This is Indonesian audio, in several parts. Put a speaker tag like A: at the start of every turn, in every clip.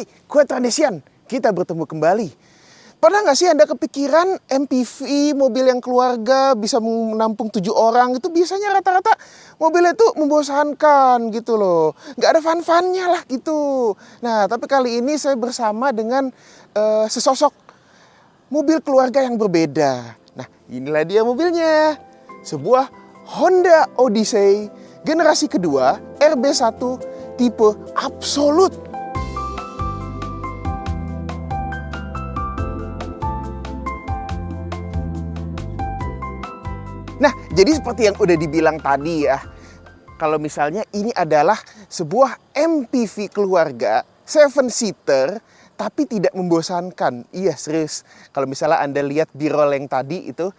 A: Hai, gue Tranesian. Kita bertemu kembali. Pernah nggak sih Anda kepikiran MPV, mobil yang keluarga bisa menampung 7 orang? Itu biasanya rata-rata mobilnya itu membosankan gitu loh. Nggak ada fun-funnya lah gitu. Nah, tapi kali ini saya bersama dengan sesosok mobil keluarga yang berbeda. Nah, inilah dia mobilnya. Sebuah Honda Odyssey generasi kedua RB1 tipe Absolute. Nah, jadi seperti yang udah dibilang tadi ya, kalau misalnya ini adalah sebuah MPV keluarga 7-seater, tapi tidak membosankan. Iya, serius. Kalau misalnya Anda lihat B-roll yang tadi itu,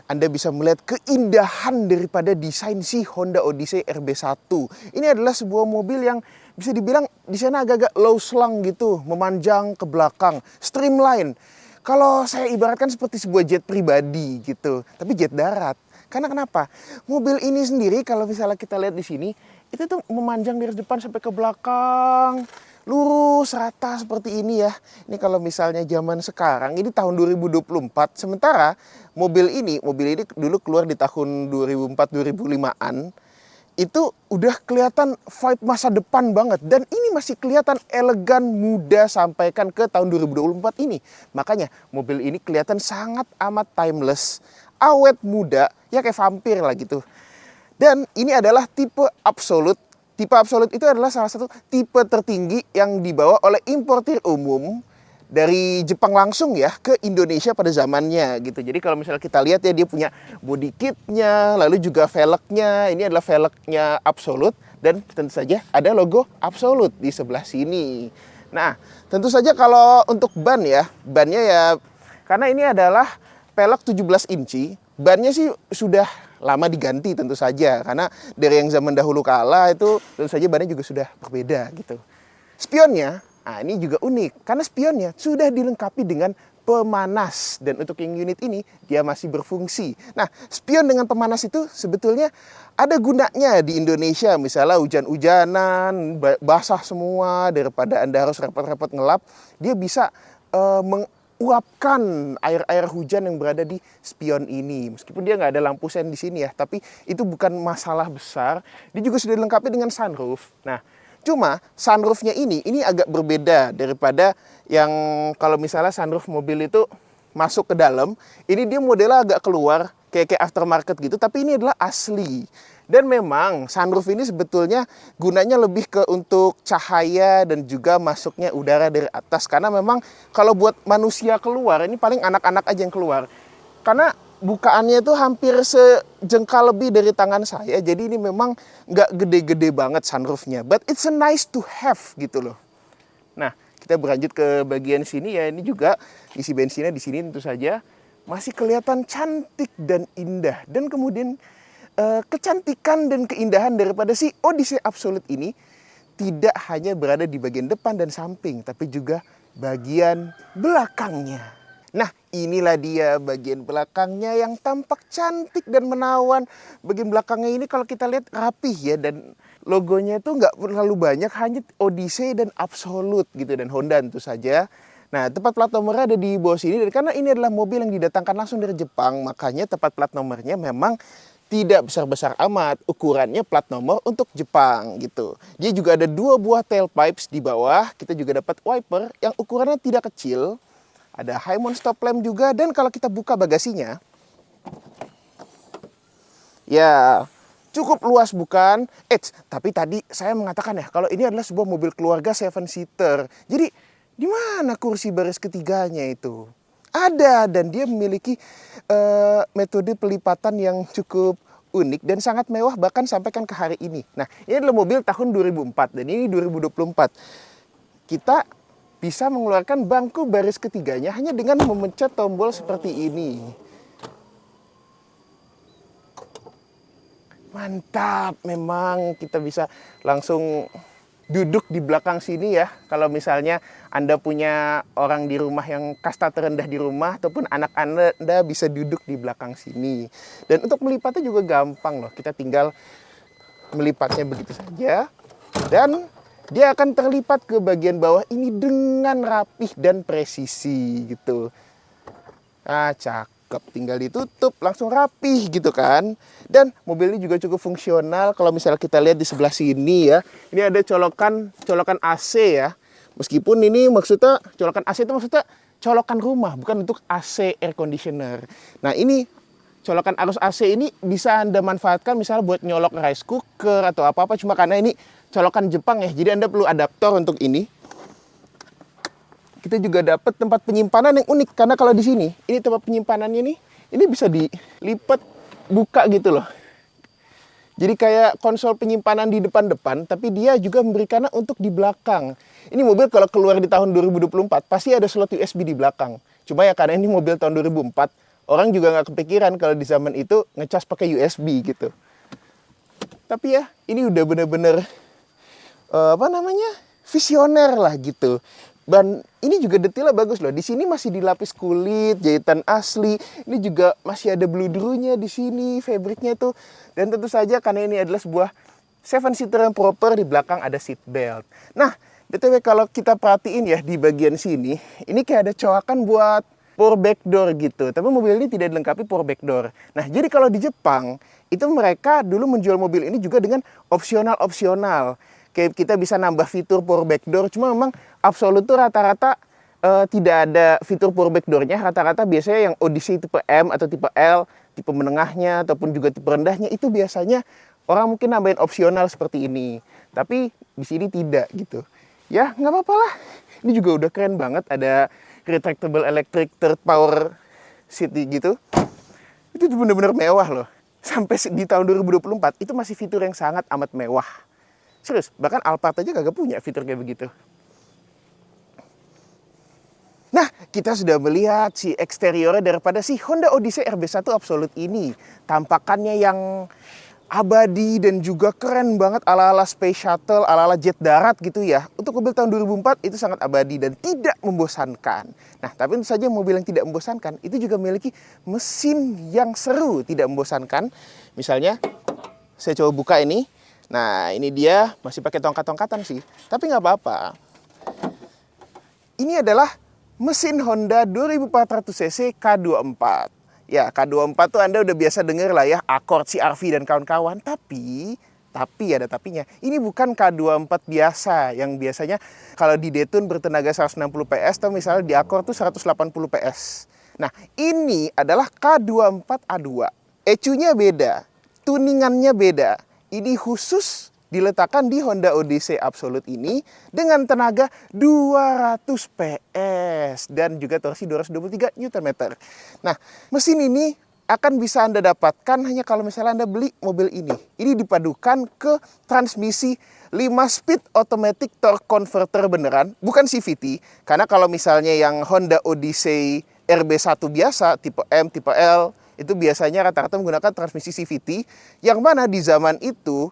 A: Anda bisa melihat keindahan daripada desain si Honda Odyssey RB1. Ini adalah sebuah mobil yang bisa dibilang di sana agak-agak low slung gitu, memanjang ke belakang, streamline. Kalau saya ibaratkan seperti sebuah jet pribadi gitu, tapi jet darat. Karena kenapa? Mobil ini sendiri kalau misalnya kita lihat di sini, itu tuh memanjang dari depan sampai ke belakang. Lurus, rata seperti ini ya. Ini kalau misalnya zaman sekarang, ini tahun 2024. Sementara mobil ini dulu keluar di tahun 2004-2005-an. Itu udah kelihatan vibe masa depan banget. Dan ini masih kelihatan elegan, muda sampaikan ke tahun 2024 ini. Makanya mobil ini kelihatan sangat amat timeless, awet muda, ya kayak vampir lah gitu. Dan ini adalah tipe Absolute. Tipe Absolute itu adalah salah satu tipe tertinggi yang dibawa oleh importir umum dari Jepang langsung ya ke Indonesia pada zamannya gitu. Jadi kalau misalnya kita lihat ya, dia punya body kitnya, lalu juga velgnya. Ini adalah velgnya Absolute dan tentu saja ada logo Absolute di sebelah sini. Nah, tentu saja kalau untuk ban ya, bannya ya karena ini adalah pelek 17 inci, bannya sih sudah lama diganti tentu saja. Karena dari yang zaman dahulu kala itu tentu saja bannya juga sudah berbeda gitu. Spionnya, nah ini juga unik. Karena spionnya sudah dilengkapi dengan pemanas. Dan untuk yang unit ini, dia masih berfungsi. Nah, spion dengan pemanas itu sebetulnya ada gunanya di Indonesia. Misalnya hujan-hujanan, basah semua, daripada Anda harus repot-repot ngelap, dia bisa uapkan air-air hujan yang berada di spion ini. Meskipun dia nggak ada lampu sen di sini ya, tapi itu bukan masalah besar. Dia juga sudah dilengkapi dengan sunroof. Nah, cuma sunroofnya ini agak berbeda daripada yang kalau misalnya sunroof mobil itu masuk ke dalam. Ini dia modelnya agak keluar, kayak aftermarket gitu, tapi ini adalah asli. Dan memang sunroof ini sebetulnya gunanya lebih ke untuk cahaya dan juga masuknya udara dari atas. Karena memang kalau buat manusia keluar, ini paling anak-anak aja yang keluar. Karena bukaannya itu hampir sejengkal lebih dari tangan saya. Jadi ini memang nggak gede-gede banget sunroofnya. But it's a nice to have gitu loh. Nah, kita berlanjut ke bagian sini ya. Ini juga isi bensinnya di sini tentu saja masih kelihatan cantik dan indah. Dan kemudian kecantikan dan keindahan daripada si Odyssey Absolute ini tidak hanya berada di bagian depan dan samping, tapi juga bagian belakangnya. Nah, inilah dia bagian belakangnya yang tampak cantik dan menawan. Bagian belakangnya ini kalau kita lihat rapih ya, dan logonya itu nggak terlalu banyak, hanya Odyssey dan Absolute gitu, dan Honda tentu saja. Nah, tempat plat nomornya ada di bawah sini, dan karena ini adalah mobil yang didatangkan langsung dari Jepang, makanya tempat plat nomornya memang tidak besar-besar amat, ukurannya plat nomor untuk Jepang gitu. Dia juga ada 2 buah tailpipes di bawah. Kita juga dapat wiper yang ukurannya tidak kecil. Ada high mount stop lamp juga. Dan kalau kita buka bagasinya, ya cukup luas bukan? Tapi tadi saya mengatakan ya, kalau ini adalah sebuah mobil keluarga 7-seater. Jadi di mana kursi baris ketiganya itu? Ada, dan dia memiliki metode pelipatan yang cukup unik dan sangat mewah bahkan sampaikan ke hari ini. Nah, ini adalah mobil tahun 2004 dan ini 2024. Kita bisa mengeluarkan bangku baris ketiganya hanya dengan memencet tombol seperti ini. Mantap, memang kita bisa langsung duduk di belakang sini ya. Kalau misalnya Anda punya orang di rumah yang kasta terendah di rumah, ataupun anak Anda bisa duduk di belakang sini. Dan untuk melipatnya juga gampang loh. Kita tinggal melipatnya begitu saja. Dan dia akan terlipat ke bagian bawah ini dengan rapih dan presisi gitu. Ah, cakep, tinggal ditutup langsung rapih gitu kan. Dan mobil ini juga cukup fungsional. Kalau misalnya kita lihat di sebelah sini ya, ini ada colokan AC ya. Meskipun ini maksudnya colokan AC itu maksudnya colokan rumah, bukan untuk AC air conditioner. Nah, ini colokan arus AC ini bisa Anda manfaatkan misalnya buat nyolok rice cooker atau apa-apa, cuma karena ini colokan Jepang ya. Jadi Anda perlu adaptor untuk ini. Kita juga dapat tempat penyimpanan yang unik karena kalau di sini ini tempat penyimpanannya nih, ini bisa dilipat buka gitu loh. Jadi kayak konsol penyimpanan di depan-depan, tapi dia juga memberikannya untuk di belakang. Ini mobil kalau keluar di tahun 2024 pasti ada slot USB di belakang. Cuma ya karena ini mobil tahun 2004, orang juga nggak kepikiran kalau di zaman itu ngecas pakai USB gitu. Tapi ya ini udah bener-bener visioner lah gitu. Dan ini juga detailnya bagus loh. Di sini masih dilapis kulit, jahitan asli. Ini juga masih ada bludrunya di sini, fabriknya tuh. Dan tentu saja karena ini adalah sebuah 7-seater yang proper, di belakang ada seat belt. Nah, BTW kalau kita perhatiin ya di bagian sini, ini kayak ada coakan buat power back door gitu. Tapi mobil ini tidak dilengkapi power back door. Nah, jadi kalau di Jepang, itu mereka dulu menjual mobil ini juga dengan opsional-opsional. Kayak kita bisa nambah fitur power back door, cuma memang Absolut tuh rata-rata tidak ada fitur power back door-nya. Rata-rata biasanya yang Odyssey tipe M atau tipe L, tipe menengahnya ataupun juga tipe rendahnya, itu biasanya orang mungkin nambahin opsional seperti ini. Tapi di sini tidak gitu. Ya nggak apa-apa lah. Ini juga udah keren banget, ada retractable electric third power seat gitu. Itu bener-bener mewah loh. Sampai di tahun 2024 itu masih fitur yang sangat amat mewah. Serius, bahkan Alphard aja kagak punya fitur kayak begitu. Nah, kita sudah melihat si eksteriornya daripada si Honda Odyssey RB1 Absolute ini. Tampakannya yang abadi dan juga keren banget ala-ala space shuttle, ala-ala jet darat gitu ya. Untuk mobil tahun 2004 itu sangat abadi dan tidak membosankan. Nah, tapi tentu saja mobil yang tidak membosankan itu juga memiliki mesin yang seru, tidak membosankan. Misalnya, saya coba buka ini. Nah, ini dia masih pakai tongkat-tongkatan sih. Tapi nggak apa-apa. Ini adalah mesin Honda 2400cc K24. Ya, K24 tuh Anda udah biasa denger lah ya, Accord, CR-V dan kawan-kawan. Tapi ada tapinya. Ini bukan K24 biasa, yang biasanya kalau di Dayton bertenaga 160 PS, atau misalnya di Accord tuh 180 PS. Nah, ini adalah K24A2. ECU-nya beda, tuningannya beda. Ini khusus diletakkan di Honda Odyssey Absolute ini dengan tenaga 200 PS dan juga torsi 223 Nm. Nah, mesin ini akan bisa Anda dapatkan hanya kalau misalnya Anda beli mobil ini. Ini dipadukan ke transmisi 5-speed automatic torque converter beneran, bukan CVT. Karena kalau misalnya yang Honda Odyssey RB1 biasa, tipe M, tipe L, itu biasanya rata-rata menggunakan transmisi CVT, yang mana di zaman itu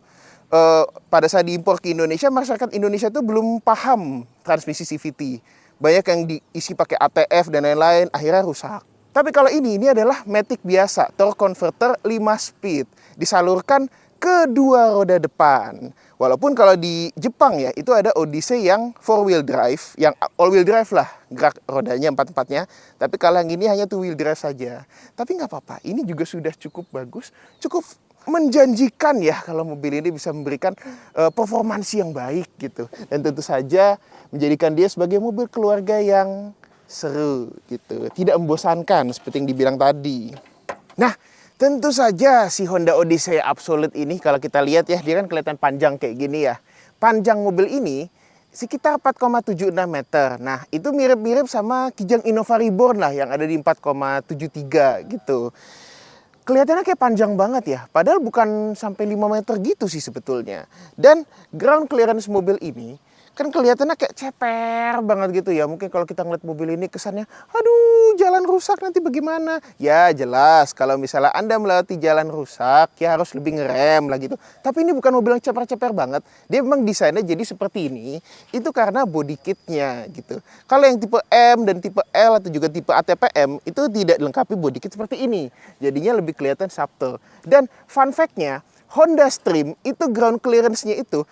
A: pada saat diimpor ke Indonesia, masyarakat Indonesia itu belum paham transmisi CVT. Banyak yang diisi pakai ATF dan lain-lain, akhirnya rusak. Tapi kalau ini adalah matic biasa, torque converter 5 speed, disalurkan ke dua roda depan. Walaupun kalau di Jepang ya, itu ada Odyssey yang 4-wheel drive, yang all-wheel drive lah, gerak rodanya 4-4-nya. Tapi kalau yang ini hanya 2-wheel drive saja. Tapi nggak apa-apa, ini juga sudah cukup bagus, cukup menjanjikan ya kalau mobil ini bisa memberikan performansi yang baik gitu. Dan tentu saja menjadikan dia sebagai mobil keluarga yang seru gitu. Tidak membosankan seperti yang dibilang tadi. Nah, tentu saja si Honda Odyssey Absolute ini kalau kita lihat ya, dia kan kelihatan panjang kayak gini ya. Panjang mobil ini sekitar 4,76 meter. Nah, itu mirip-mirip sama Kijang Innova Reborn lah yang ada di 4,73 gitu. Kelihatannya kayak panjang banget ya, padahal bukan sampai 5 meter gitu sih sebetulnya. Dan ground clearance mobil ini kan kelihatannya kayak ceper banget gitu ya. Mungkin kalau kita ngeliat mobil ini kesannya, aduh jalan rusak nanti bagaimana? Ya jelas, kalau misalnya Anda melewati jalan rusak, ya harus lebih ngerem lah gitu. Tapi ini bukan mobil yang ceper-ceper banget. Dia memang desainnya jadi seperti ini, itu karena body kitnya gitu. Kalau yang tipe M dan tipe L atau juga tipe ATPM, itu tidak dilengkapi body kit seperti ini. Jadinya lebih kelihatan subtle. Dan fun fact-nya, Honda Stream itu ground clearance-nya itu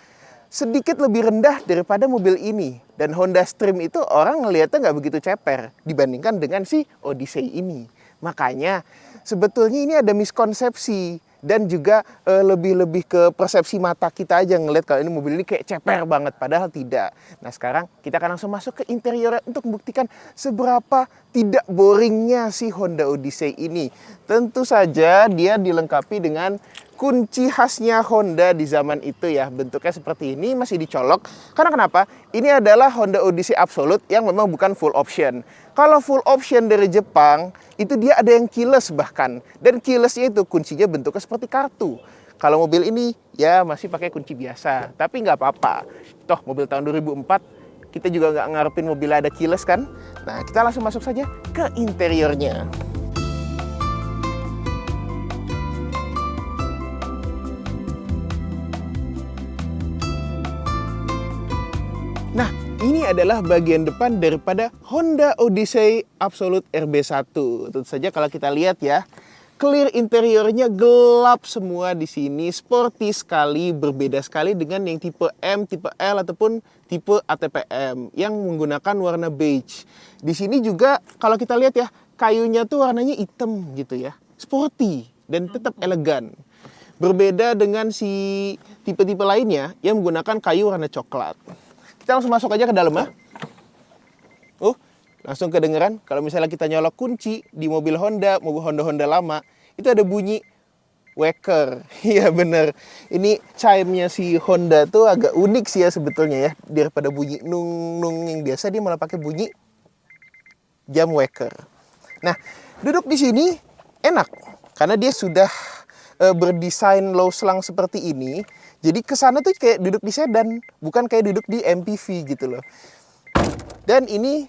A: sedikit lebih rendah daripada mobil ini. Dan Honda Stream itu orang ngelihatnya nggak begitu ceper dibandingkan dengan si Odyssey ini. Makanya sebetulnya ini ada miskonsepsi dan juga lebih ke persepsi mata kita aja ngelihat kalau ini mobil ini kayak ceper banget, padahal tidak. Nah sekarang kita akan langsung masuk ke interiornya untuk membuktikan seberapa tidak boringnya si Honda Odyssey ini. Tentu saja dia dilengkapi dengan kunci khasnya Honda di zaman itu ya. Bentuknya seperti ini, masih dicolok. Karena kenapa? Ini adalah Honda Odyssey Absolute yang memang bukan full option. Kalau full option dari Jepang, itu dia ada yang keyless bahkan. Dan keylessnya itu kuncinya bentuknya seperti kartu. Kalau mobil ini ya masih pakai kunci biasa. Tapi nggak apa-apa. Toh mobil tahun 2004, kita juga nggak ngarepin mobilnya ada keyless kan. Nah kita langsung masuk saja ke interiornya. Nah, ini adalah bagian depan daripada Honda Odyssey Absolute RB1. Tentu saja kalau kita lihat ya, clear interiornya gelap semua di sini, sporty sekali, berbeda sekali dengan yang tipe M, tipe L ataupun tipe ATPM yang menggunakan warna beige. Di sini juga kalau kita lihat ya, kayunya tuh warnanya hitam gitu ya, sporty dan tetap elegan. Berbeda dengan si tipe-tipe lainnya yang menggunakan kayu warna coklat. Kita langsung masuk aja ke dalam ya. Langsung kedengeran kalau misalnya kita nyolok kunci di mobil Honda lama, itu ada bunyi waker. Iya bener. Ini chime-nya si Honda tuh agak unik sih ya sebetulnya ya. Daripada bunyi nung yang biasa, dia malah pakai bunyi jam waker. Nah, duduk di sini enak karena dia sudah berdesain low slung seperti ini. Jadi kesana tuh kayak duduk di sedan, bukan kayak duduk di MPV gitu loh. Dan ini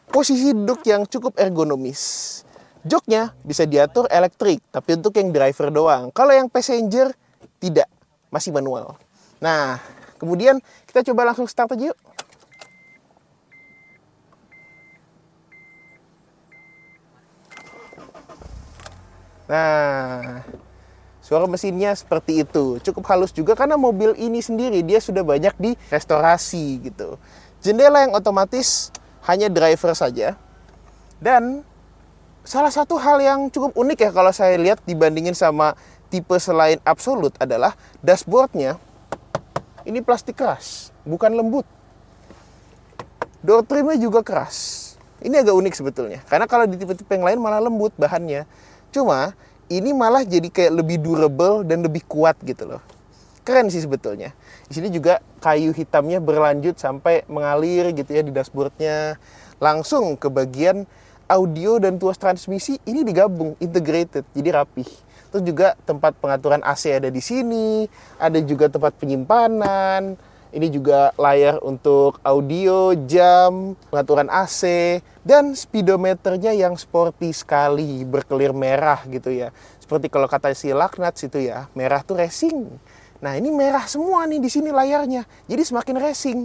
A: posisi duduk yang cukup ergonomis. Joknya bisa diatur elektrik, tapi untuk yang driver doang. Kalau yang passenger, tidak. Masih manual. Nah, kemudian kita coba langsung start aja yuk. Nah, suara mesinnya seperti itu. Cukup halus juga karena mobil ini sendiri dia sudah banyak direstorasi gitu. Jendela yang otomatis hanya driver saja. Dan salah satu hal yang cukup unik ya kalau saya lihat dibandingin sama tipe selain Absolute adalah dashboardnya ini plastik keras, bukan lembut. Door trimnya juga keras. Ini agak unik sebetulnya. Karena kalau di tipe-tipe yang lain malah lembut bahannya. Cuma ini malah jadi kayak lebih durable dan lebih kuat gitu loh. Keren sih sebetulnya. Di sini juga kayu hitamnya berlanjut sampai mengalir gitu ya di dashboardnya. Langsung ke bagian audio dan tuas transmisi ini digabung, integrated, jadi rapih. Terus juga tempat pengaturan AC ada di sini. Ada juga tempat penyimpanan. Ini juga layar untuk audio, jam, pengaturan AC, dan speedometernya yang sporty sekali, berkelir merah gitu ya. Seperti kalau kata si Laknats itu ya, merah tuh racing. Nah ini merah semua nih di sini layarnya, jadi semakin racing.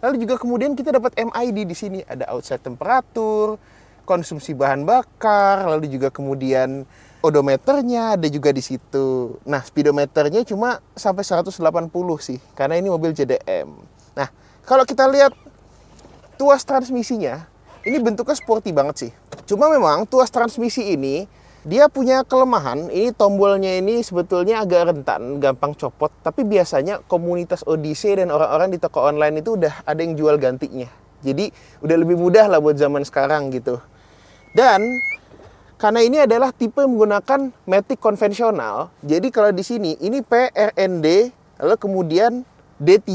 A: Lalu juga kemudian kita dapat MID di sini, ada outside temperatur, konsumsi bahan bakar, lalu juga kemudian odometernya ada juga di situ. Nah, speedometernya cuma sampai 180 sih, karena ini mobil JDM. Nah, kalau kita lihat tuas transmisinya, ini bentuknya sporty banget sih. Cuma memang tuas transmisi ini, dia punya kelemahan, ini tombolnya ini sebetulnya agak rentan, gampang copot. Tapi biasanya komunitas Odyssey dan orang-orang di toko online itu udah ada yang jual gantinya. Jadi, udah lebih mudah lah buat zaman sekarang gitu. Dan karena ini adalah tipe yang menggunakan matic konvensional, jadi kalau di sini ini PRND, lalu kemudian D3,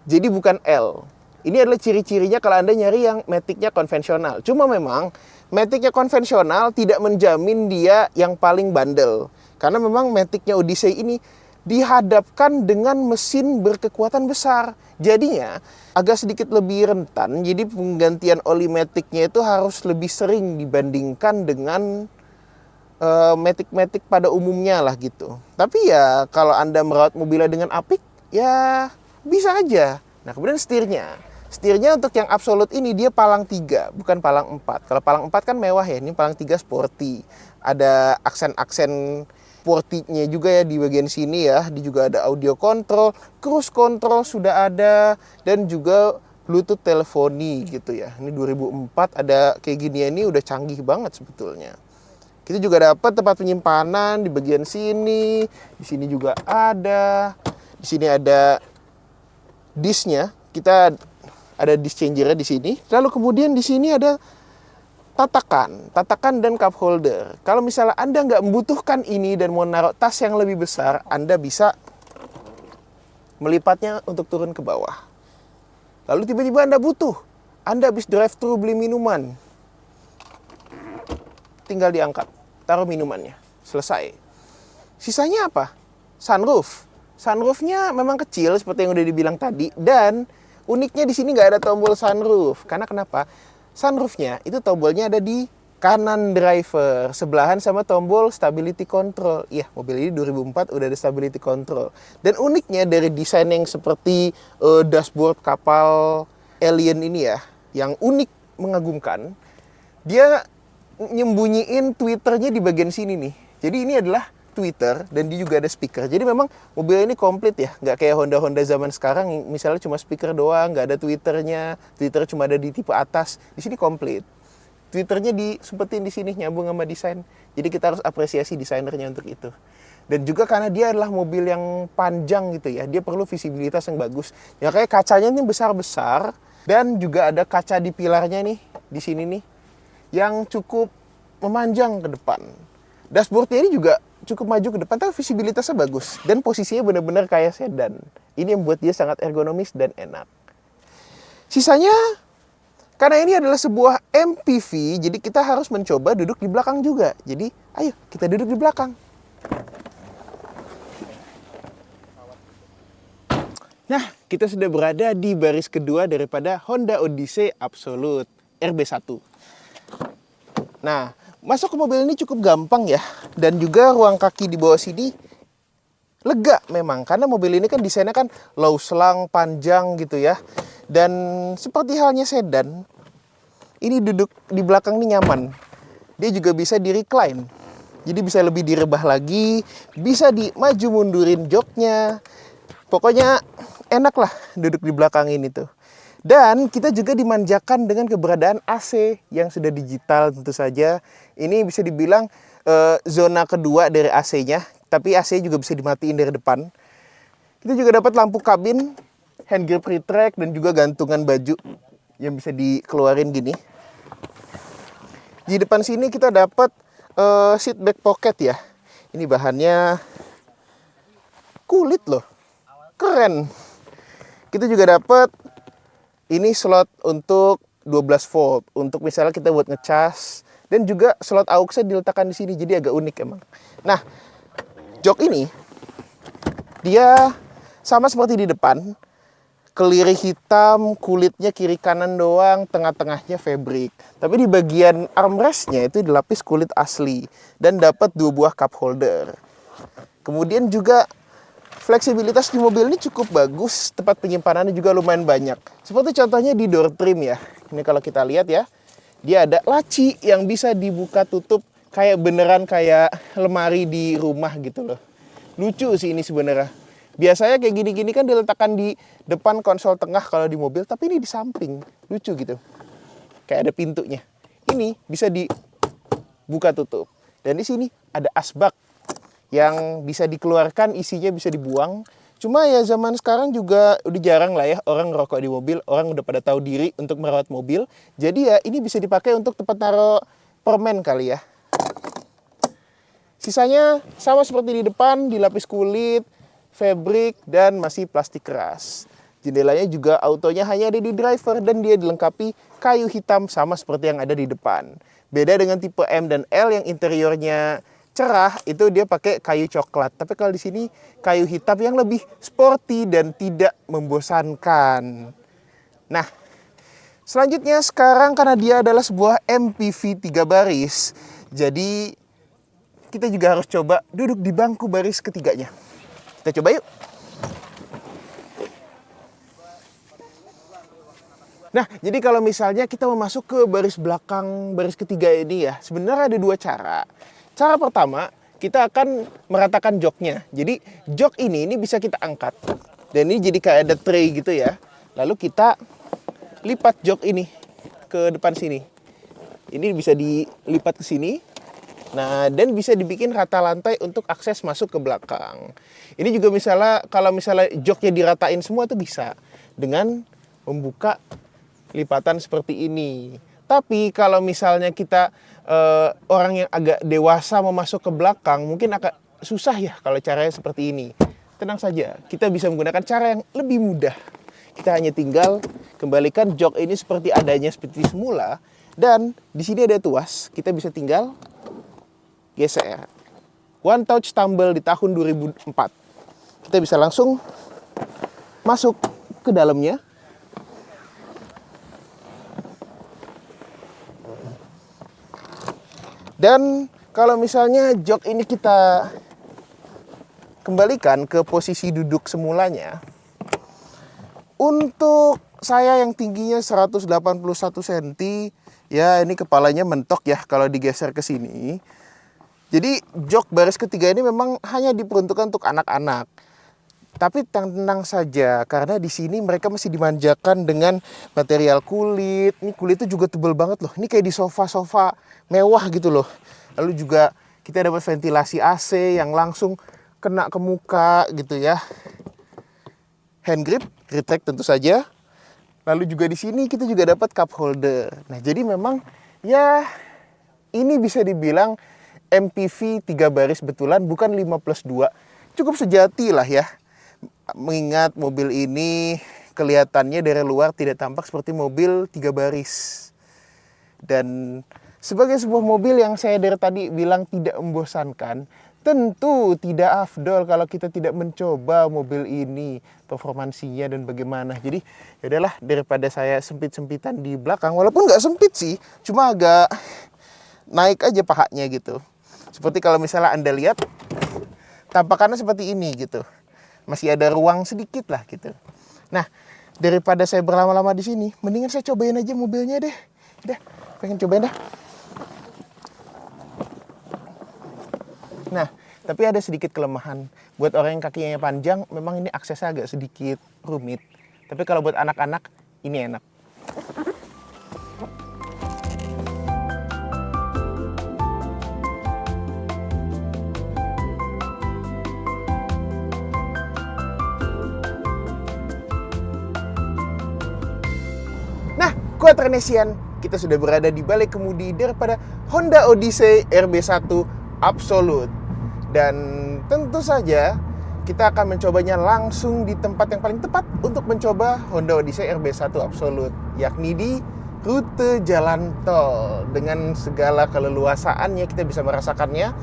A: jadi bukan L. Ini adalah ciri-cirinya kalau Anda nyari yang maticnya konvensional. Cuma memang maticnya konvensional tidak menjamin dia yang paling bandel. Karena memang maticnya Odyssey ini dihadapkan dengan mesin berkekuatan besar. Jadinya agak sedikit lebih rentan, jadi penggantian oli maticnya itu harus lebih sering dibandingkan dengan matic-matic pada umumnya lah gitu. Tapi ya kalau Anda merawat mobilnya dengan apik, ya bisa aja. Nah kemudian setirnya. Setirnya untuk yang Absolute ini dia palang 3, bukan palang 4. Kalau palang 4 kan mewah ya, ini palang 3 sporty. Ada aksen-aksen sporty-nya juga ya di bagian sini ya. Di juga ada audio control, cruise control sudah ada, dan juga Bluetooth teleponi gitu ya. Ini 2004 ada kayak gini ya, ini udah canggih banget sebetulnya. Kita juga dapat tempat penyimpanan di bagian sini. Di sini juga ada. Di sini ada disknya. Kita ada disk changernya di sini. Lalu kemudian di sini ada tatakan dan cup holder. Kalau misalnya Anda nggak membutuhkan ini dan mau naruh tas yang lebih besar, Anda bisa melipatnya untuk turun ke bawah. Lalu tiba-tiba Anda butuh. Anda habis drive thru beli minuman. Tinggal diangkat, taruh minumannya, selesai. Sisanya apa? Sunroof. Sunroofnya memang kecil seperti yang udah dibilang tadi, dan uniknya di sini nggak ada tombol sunroof. Karena kenapa? Sunroofnya itu tombolnya ada di kanan driver, sebelahan sama tombol stability control. Iya, mobil ini 2004 udah ada stability control. Dan uniknya dari desain yang seperti dashboard kapal alien ini ya, yang unik mengagumkan, dia nyembunyiin Twitternya di bagian sini nih. Jadi ini adalah Twitter dan dia juga ada speaker. Jadi memang mobil ini komplit ya, nggak kayak Honda zaman sekarang misalnya cuma speaker doang, nggak ada Twitternya. Twitter cuma ada di tipe atas. Di sini komplit. Twitternya disumpetin di sini nyambung sama desain. Jadi kita harus apresiasi desainernya untuk itu. Dan juga karena dia adalah mobil yang panjang gitu ya, dia perlu visibilitas yang bagus. Ya kayak kacanya ini besar-besar dan juga ada kaca di pilarnya nih di sini nih yang cukup memanjang ke depan. Dashboardnya ini juga cukup maju ke depan, tapi visibilitasnya bagus. Dan posisinya benar-benar kayak sedan. Ini yang membuat dia sangat ergonomis dan enak. Sisanya, karena ini adalah sebuah MPV, jadi kita harus mencoba duduk di belakang juga. Jadi, ayo kita duduk di belakang. Nah, kita sudah berada di baris kedua daripada Honda Odyssey Absolute RB1. Nah, masuk ke mobil ini cukup gampang ya. Dan juga ruang kaki di bawah sini lega memang. Karena mobil ini kan desainnya kan low slung, panjang gitu ya. Dan seperti halnya sedan, ini duduk di belakang ini nyaman. Dia juga bisa di recline. Jadi bisa lebih direbah lagi. Bisa di maju mundurin joknya. Pokoknya enak lah duduk di belakang ini tuh. Dan kita juga dimanjakan dengan keberadaan AC yang sudah digital tentu saja. Ini bisa dibilang zona kedua dari AC-nya. Tapi AC juga bisa dimatiin dari depan. Kita juga dapat lampu kabin, hand grip retract, dan juga gantungan baju yang bisa dikeluarin gini. Di depan sini kita dapat seat back pocket ya. Ini bahannya kulit loh. Keren. Kita juga dapat ini slot untuk 12 volt untuk misalnya kita buat ngecas, dan juga slot aux-nya diletakkan di sini, jadi agak unik emang. Nah, jok ini dia sama seperti di depan, keliri hitam, kulitnya kiri kanan doang, tengah-tengahnya fabric. Tapi di bagian armrestnya itu dilapis kulit asli dan dapat 2 buah cup holder. Kemudian juga fleksibilitas di mobil ini cukup bagus, tempat penyimpanannya juga lumayan banyak. Seperti contohnya di door trim ya. Ini kalau kita lihat ya, dia ada laci yang bisa dibuka tutup kayak beneran kayak lemari di rumah gitu loh. Lucu sih ini sebenarnya. Biasanya kayak gini-gini kan diletakkan di depan konsol tengah kalau di mobil, tapi ini di samping. Lucu gitu. Kayak ada pintunya. Ini bisa dibuka tutup. Dan di sini ada asbak yang bisa dikeluarkan, isinya bisa dibuang. Cuma ya zaman sekarang juga udah jarang lah ya orang ngerokok di mobil. Orang udah pada tahu diri untuk merawat mobil. Jadi ya ini bisa dipakai untuk tempat taruh permen kali ya. Sisanya sama seperti di depan, dilapis kulit, fabric, dan masih plastik keras. Jendelanya juga autonya hanya ada di driver dan dia dilengkapi kayu hitam sama seperti yang ada di depan. Beda dengan tipe M dan L yang interiornya cerah, itu dia pakai kayu coklat. Tapi kalau di sini kayu hitam yang lebih sporty dan tidak membosankan. Nah, selanjutnya sekarang karena dia adalah sebuah MPV 3 baris, jadi kita juga harus coba duduk di bangku baris ketiganya. Kita coba yuk. Nah, jadi kalau misalnya kita mau masuk ke baris belakang, baris ketiga ini ya, sebenarnya ada 2 cara. Cara pertama, kita akan meratakan joknya. Jadi jok ini bisa kita angkat. Dan ini jadi kayak ada tray gitu ya. Lalu kita lipat jok ini ke depan sini. Ini bisa dilipat ke sini. Nah, dan bisa dibikin rata lantai untuk akses masuk ke belakang. Ini juga kalau misalnya joknya diratain semua tuh bisa dengan membuka lipatan seperti ini. Tapi kalau misalnya kita orang yang agak dewasa mau masuk ke belakang, mungkin agak susah ya kalau caranya seperti ini. Tenang saja, kita bisa menggunakan cara yang lebih mudah. Kita hanya tinggal kembalikan jok ini seperti adanya seperti semula. Dan di sini ada tuas, kita bisa tinggal geser. One Touch Tumble di tahun 2004. Kita bisa langsung masuk ke dalamnya. Dan kalau misalnya jok ini kita kembalikan ke posisi duduk semulanya, untuk saya yang tingginya 181 cm, ya ini kepalanya mentok ya kalau digeser ke sini. Jadi jok baris ketiga ini memang hanya diperuntukkan untuk anak-anak. Tapi tenang saja, karena di sini mereka masih dimanjakan dengan material kulit. Ini kulitnya juga tebal banget loh. Ini kayak di sofa-sofa mewah gitu loh. Lalu juga kita dapat ventilasi AC yang langsung kena ke muka gitu ya. Hand grip, retract tentu saja. Lalu juga di sini kita juga dapat cup holder. Nah, jadi memang ya ini bisa dibilang MPV 3 baris betulan, bukan 5+2. Cukup sejati lah ya. Mengingat mobil ini kelihatannya dari luar tidak tampak seperti mobil 3 baris. Dan sebagai sebuah mobil yang saya dari tadi bilang tidak membosankan, tentu tidak afdol kalau kita tidak mencoba mobil ini, performansinya dan bagaimana. Jadi yaudahlah, daripada saya sempit-sempitan di belakang, walaupun nggak sempit sih, cuma agak naik aja pahanya gitu. Seperti kalau misalnya Anda lihat, tampakannya seperti ini gitu. Masih ada ruang sedikit lah gitu. Nah, daripada saya berlama-lama di sini, mendingan saya cobain aja mobilnya deh. Udah, pengen cobain dah. Nah, tapi ada sedikit kelemahan. Buat orang yang kakinya panjang, memang ini aksesnya agak sedikit rumit. Tapi kalau buat anak-anak, ini enak. Nah, Quaternesian, kita sudah berada di balik kemudi daripada Honda Odyssey RB1 Absolute. Dan tentu saja kita akan mencobanya langsung di tempat yang paling tepat untuk mencoba Honda Odyssey RB1 Absolute, yakni di rute jalan tol. Dengan segala keleluasaannya kita bisa merasakannya.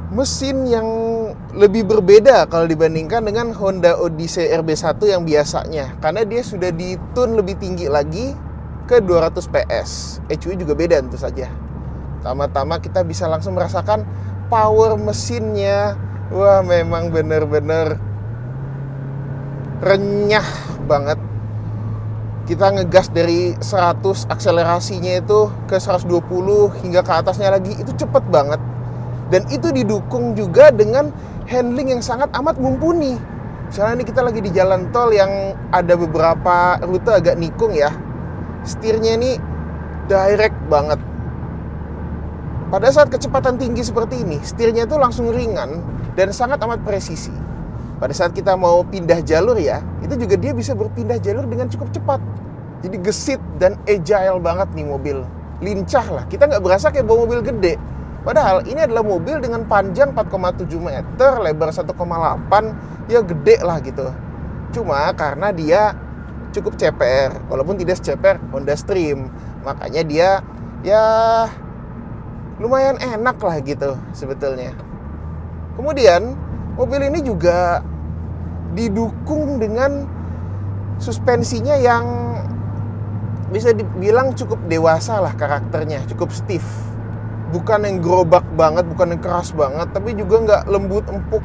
A: Mesin yang lebih berbeda kalau dibandingkan dengan Honda Odyssey RB1 yang biasanya, karena dia sudah ditune lebih tinggi lagi ke 200 PS. ECU juga beda tentu saja. Pertama-tama kita bisa langsung merasakan power mesinnya. Wah, memang benar-benar renyah banget. Kita ngegas dari 100, akselerasinya itu ke 120 hingga ke atasnya lagi, itu cepet banget. Dan itu didukung juga dengan handling yang sangat amat mumpuni. Misalnya ini kita lagi di jalan tol yang ada beberapa rute agak nikung ya. Setirnya ini direct banget. Pada saat kecepatan tinggi seperti ini, setirnya itu langsung ringan dan sangat amat presisi. Pada saat kita mau pindah jalur ya, itu juga dia bisa berpindah jalur dengan cukup cepat. Jadi gesit dan agile banget nih mobil. Lincah lah, kita nggak berasa kayak bawa mobil gede. Padahal ini adalah mobil dengan panjang 4,7 meter, lebar 1,8, ya gede lah gitu. Cuma karena dia cukup ceper, walaupun tidak seceper Honda Stream. Makanya dia ya lumayan enak lah gitu sebetulnya. Kemudian mobil ini juga didukung dengan suspensinya yang bisa dibilang cukup dewasa lah karakternya, cukup stiff. Bukan yang gerobak banget, bukan yang keras banget, tapi juga nggak lembut, empuk,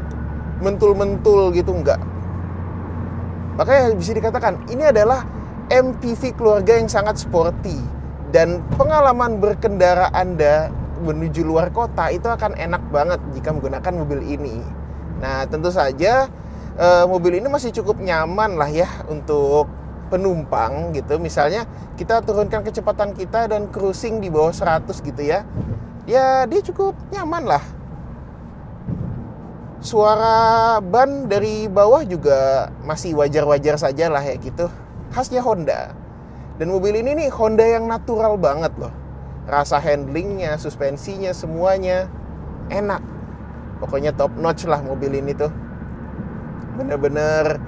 A: mentul-mentul gitu, nggak. Makanya bisa dikatakan ini adalah MPV keluarga yang sangat sporty. Dan pengalaman berkendara Anda menuju luar kota itu akan enak banget jika menggunakan mobil ini. Nah, tentu saja mobil ini masih cukup nyaman lah ya untuk penumpang gitu. Misalnya kita turunkan kecepatan kita dan cruising di bawah 100 gitu ya. Ya, dia cukup nyaman lah. Suara ban dari bawah juga masih wajar-wajar saja lah ya gitu. Khasnya Honda. Dan mobil ini nih Honda yang natural banget loh. Rasa handlingnya, suspensinya, semuanya enak. Pokoknya top notch lah mobil ini tuh. Bener-bener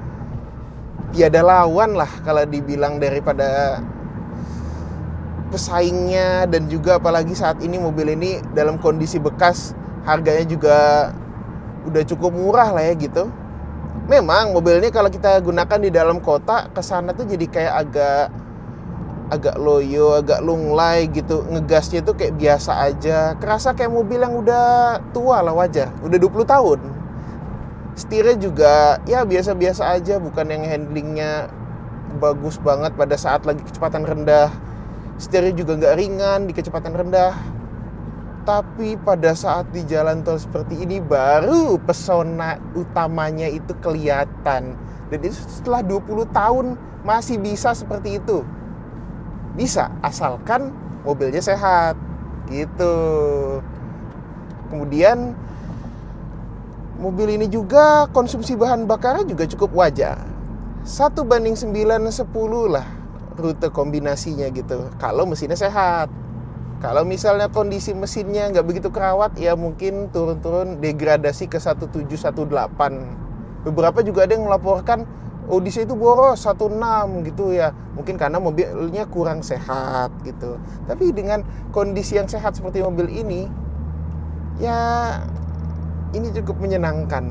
A: tiada lawan lah kalau dibilang daripada pesaingnya. Dan juga apalagi saat ini mobil ini dalam kondisi bekas, harganya juga udah cukup murah lah ya gitu. Memang mobil ini kalau kita gunakan di dalam kota, kesana tuh jadi kayak agak loyo, agak lunglai gitu. Ngegasnya tuh kayak biasa aja. Kerasa kayak mobil yang udah tua lah, wajar. Udah 20 tahun. Setirnya juga ya biasa-biasa aja, bukan yang handlingnya bagus banget pada saat lagi kecepatan rendah. Setirnya juga nggak ringan di kecepatan rendah. Tapi pada saat di jalan tol seperti ini baru pesona utamanya itu kelihatan. Dan itu setelah 20 tahun masih bisa seperti itu. Bisa, asalkan mobilnya sehat gitu. Kemudian mobil ini juga konsumsi bahan bakarnya juga cukup wajar. 1:9, 10 lah rute kombinasinya gitu, kalau mesinnya sehat. Kalau misalnya kondisi mesinnya nggak begitu kerawat, ya mungkin turun-turun degradasi ke 17, 18. Beberapa juga ada yang melaporkan Odyssey itu boros 16 gitu ya. Mungkin karena mobilnya kurang sehat gitu. Tapi dengan kondisi yang sehat seperti mobil ini, ya ini cukup menyenangkan.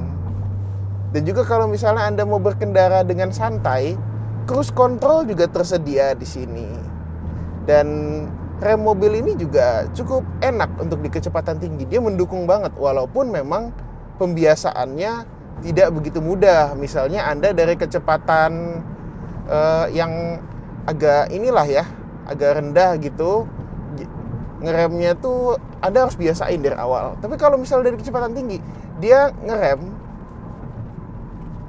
A: Dan juga kalau misalnya Anda mau berkendara dengan santai, cruise control juga tersedia di sini. Dan rem mobil ini juga cukup enak untuk di kecepatan tinggi. Dia mendukung banget, walaupun memang pembiasaannya tidak begitu mudah. Misalnya Anda dari kecepatan yang agak inilah ya, agak rendah gitu, ngeremnya tuh Anda harus biasain dari awal. Tapi kalau misalnya dari kecepatan tinggi, dia ngerem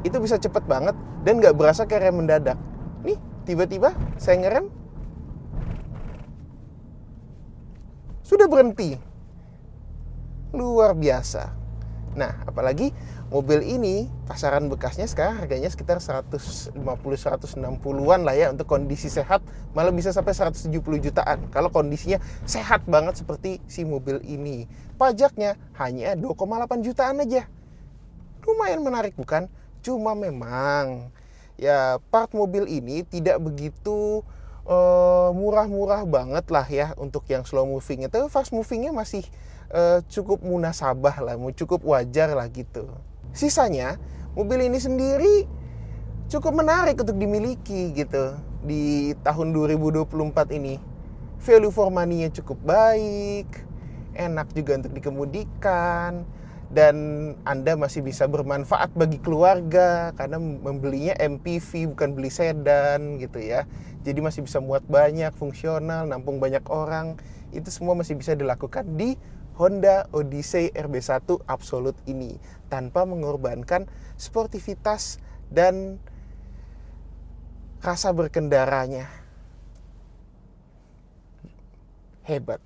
A: itu bisa cepet banget dan nggak berasa kayak rem mendadak. Nih, tiba-tiba saya ngerem, sudah berhenti. Luar biasa. Nah, apalagi mobil ini pasaran bekasnya sekarang harganya sekitar 150-160-an lah ya. Untuk kondisi sehat malah bisa sampai 170 jutaan kalau kondisinya sehat banget seperti si mobil ini. Pajaknya hanya 2,8 jutaan aja. Lumayan menarik bukan? Cuma memang ya part mobil ini tidak begitu murah-murah banget lah ya untuk yang slow moving. Itu fast movingnya masih cukup munasabah lah, cukup wajar lah gitu. Sisanya mobil ini sendiri cukup menarik untuk dimiliki gitu di tahun 2024 ini. Value for money-nya cukup baik, enak juga untuk dikemudikan, dan Anda masih bisa bermanfaat bagi keluarga karena membelinya MPV bukan beli sedan gitu ya. Jadi masih bisa muat banyak, fungsional, nampung banyak orang. Itu semua masih bisa dilakukan di Honda Odyssey RB1 Absolute ini tanpa mengorbankan sportivitas dan rasa berkendaranya. Hebat.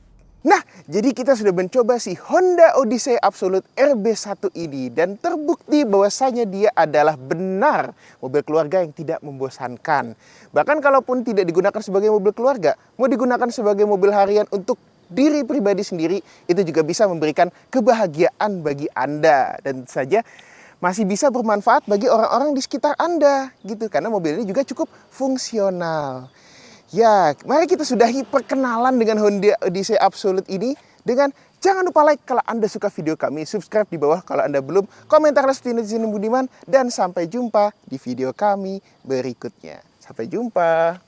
A: Nah, jadi kita sudah mencoba si Honda Odyssey Absolute RB1 ini dan terbukti bahwasanya dia adalah benar mobil keluarga yang tidak membosankan. Bahkan kalaupun tidak digunakan sebagai mobil keluarga, mau digunakan sebagai mobil harian untuk diri pribadi sendiri, itu juga bisa memberikan kebahagiaan bagi Anda. Dan tentu saja masih bisa bermanfaat bagi orang-orang di sekitar Anda gitu, karena mobil ini juga cukup fungsional. Ya, mari kita sudahi perkenalan dengan Honda Odyssey Absolute ini dengan jangan lupa like kalau Anda suka video kami, subscribe di bawah kalau Anda belum, komentar seperti netizen Budiman, dan sampai jumpa di video kami berikutnya. Sampai jumpa.